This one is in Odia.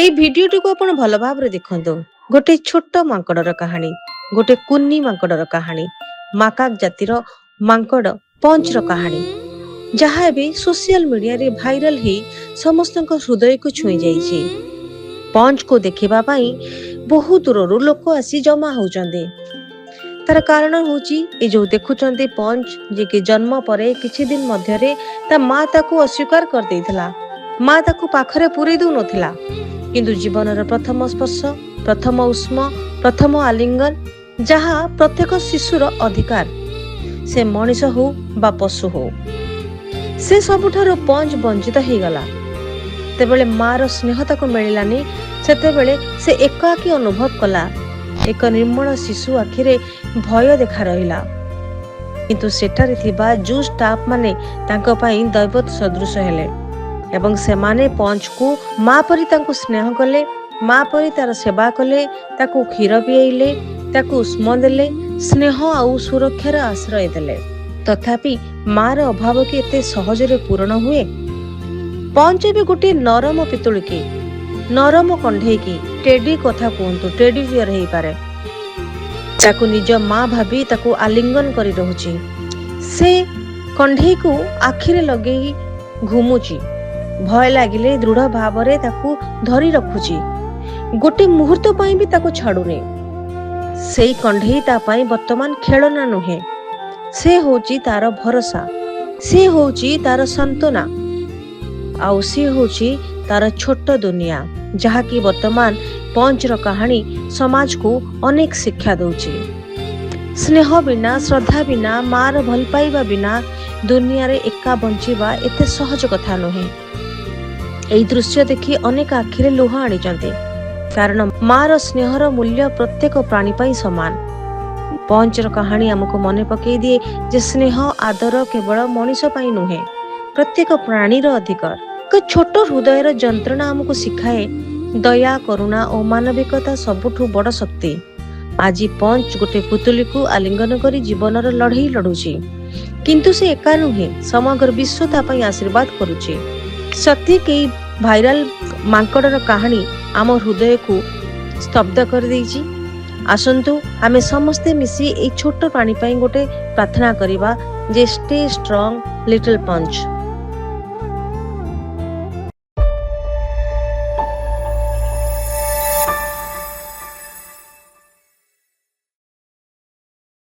এই ভিডিଓଟିକୁ ଆପଣ ଭଲ ଭାବରେ ଦେଖନ୍ତୁ। ଗୋଟେ ଛୋଟ ମାଙ୍କଡର କାହାଣୀ, ଗୋଟେ କୁନି ମାଙ୍କଡର କାହାଣୀ, ମାକାକ ଜାତିର ମାଙ୍କଡ ପଞ୍ଚର କାହାଣୀ, ଯାହା ଏବେ ସୋସିଆଲ ମିଡିଆରେ ଭାଇରାଲ ହେଇ ସମସ୍ତଙ୍କ ହୃଦୟକୁ ଛୁଇଁ ଯାଇଛି। ପଞ୍ଚକୁ ଦେଖିବା ପାଇଁ ବହୁ ଦୂରରୁ ଲୋକ ଆସି ଜମା ହଉଛନ୍ତି। ତାର କାରଣ ହଉଛି ଏ ଯୋଉ ଦେଖୁଛନ୍ତି ପଞ୍ଚ, ଯିଏକି ଜନ୍ମ ପରେ କିଛି ଦିନ ମଧ୍ୟରେ ତା ମା ତାକୁ ଅସ୍ୱୀକାର କରିଦେଇଥିଲା। ମା ତାକୁ ପାଖରେ ପୁରେଇ ଦଉନଥିଲା। କିନ୍ତୁ ଜୀବନର ପ୍ରଥମ ସ୍ପର୍ଶ, ପ୍ରଥମ ଉଷ୍ମ, ପ୍ରଥମ ଆଲିଙ୍ଗନ, ଯାହା ପ୍ରତ୍ୟେକ ଶିଶୁର ଅଧିକାର, ସେ ମଣିଷ ହଉ ବା ପଶୁ ହଉ, ସେ ସବୁଠାରୁ ପଞ୍ଚ ବଞ୍ଚିତ ହେଇଗଲା। ଯେତେବେଳେ ମାର ସ୍ନେହ ତାକୁ ମିଳିଲାନି, ସେତେବେଳେ ସେ ଏକାକୀ ଅନୁଭବ କଲା। ଏକ ନିର୍ମଳ ଶିଶୁ ଆଖିରେ ଭୟ ଦେଖା ରହିଲା। କିନ୍ତୁ ସେଠାରେ ଥିବା ଜୁସ୍ ଷ୍ଟାଫ ମାନେ ତାଙ୍କ ପାଇଁ ଦୈବତ ସଦୃଶ ହେଲେ ଏବଂ ସେମାନେ ପଞ୍ଚକୁ ମା ପରି ତାଙ୍କୁ ସ୍ନେହ କଲେ, ମା ପରି ତାର ସେବା କଲେ, ତାକୁ କ୍ଷୀର ପିଆଇଲେ, ତାକୁ ଉଷ୍ମ ଦେଲେ, ସ୍ନେହ ଆଉ ସୁରକ୍ଷାର ଆଶ୍ରୟ ଦେଲେ। ତଥାପି ମାର ଅଭାବ କି ଏତେ ସହଜରେ ପୂରଣ ହୁଏ? ପଞ୍ଚ ଏବେ ଗୋଟିଏ ନରମ ପିତୁଳିକି, ନରମ କଣ୍ଢେଇକି, ଟେଡି କଥା କୁହନ୍ତୁ, ଟେଡି ବିୟର ହେଇପାରେ, ତାକୁ ନିଜ ମା ଭାବି ତାକୁ ଆଲିଙ୍ଗନ କରି ରହୁଛି। ସେ କଣ୍ଢେଇକୁ ଆଖିରେ ଲଗେଇ ଘୁମୁଛି, ଭୟ ଲାଗିଲେ ଦୃଢ ଭାବରେ ତାକୁ ଧରି ରଖୁଛି, ଗୋଟେ ମୁହୂର୍ତ୍ତ ପାଇଁ ବି ତାକୁ ଛାଡୁନି। ସେଇ କଣ୍ଢେଇ ତା ପାଇଁ ବର୍ତ୍ତମାନ ଖେଳନା ନୁହେଁ, ସେ ହଉଛି ତାର ଭରସା, ସେ ହଉଛି ତାର ସାନ୍ତ୍ୱନା, ଆଉ ସେ ହଉଛି ତାର ଛୋଟ ଦୁନିଆ, ଯାହାକି ବର୍ତ୍ତମାନ ପଞ୍ଚର କାହାଣୀ ସମାଜକୁ ଅନେକ ଶିକ୍ଷା ଦଉଛି। ସ୍ନେହ ବିନା, ଶ୍ରଦ୍ଧା ବିନା, ମାର ଭଲ ପାଇବା ବିନା ଦୁନିଆରେ ଏକା ବଞ୍ଚିବା ଏତେ ସହଜ କଥା ନୁହେଁ। ଏହି ଦୃଶ୍ୟ ଦେଖି ଅନେକ ଆଖିରେ ଲୁହ ଆଣିଛନ୍ତି, କାରଣ ମାର ସ୍ନେହର ମୂଲ୍ୟ ପ୍ରତ୍ୟେକ ପ୍ରାଣୀ ପାଇଁ ସମାନ। ପଞ୍ଚର କାହାଣୀ ଆମକୁ ମନେ ପକେଇ ଦିଏ ଯେ ସ୍ନେହ ଆଦର କେବଳ ମଣିଷ ପାଇଁ ନୁହେଁ, ପ୍ରତ୍ୟେକ ପ୍ରାଣୀର ଅଧିକାର। ଏକ ଛୋଟ ହୃଦୟର ଯନ୍ତ୍ରଣା ଆମକୁ ଶିଖାଏ ଦୟା, କରୁଣା ଓ ମାନବିକତା ସବୁଠୁ ବଡ଼ ଶକ୍ତି। ଆଜି ପଞ୍ଚ ଗୋଟେ ପୁତୁଳିକୁ ଆଲିଙ୍ଗନ କରି ଜୀବନର ଲଢ଼େଇ ଲଢୁଛି, କିନ୍ତୁ ସେ ଏକା ନୁହେଁ, ସମଗ୍ର ବିଶ୍ୱ ତା ପାଇଁ ଆଶୀର୍ବାଦ କରୁଛି। ସତ୍ୟ କେହି ଭାଇରାଲ ମାଙ୍କଡର କାହାଣୀ ଆମ ହୃଦୟକୁ ସ୍ତବ୍ଧ କରିଦେଇଛି। ଆସନ୍ତୁ ଆମେ ସମସ୍ତେ ମିଶି ଏଇ ଛୋଟ ପ୍ରାଣୀ ପାଇଁ ଗୋଟେ ପ୍ରାର୍ଥନା କରିବା ଯେ ଷ୍ଟେ ଷ୍ଟ୍ରଙ୍ଗ ଲିଟଲ ପଞ୍ଚ।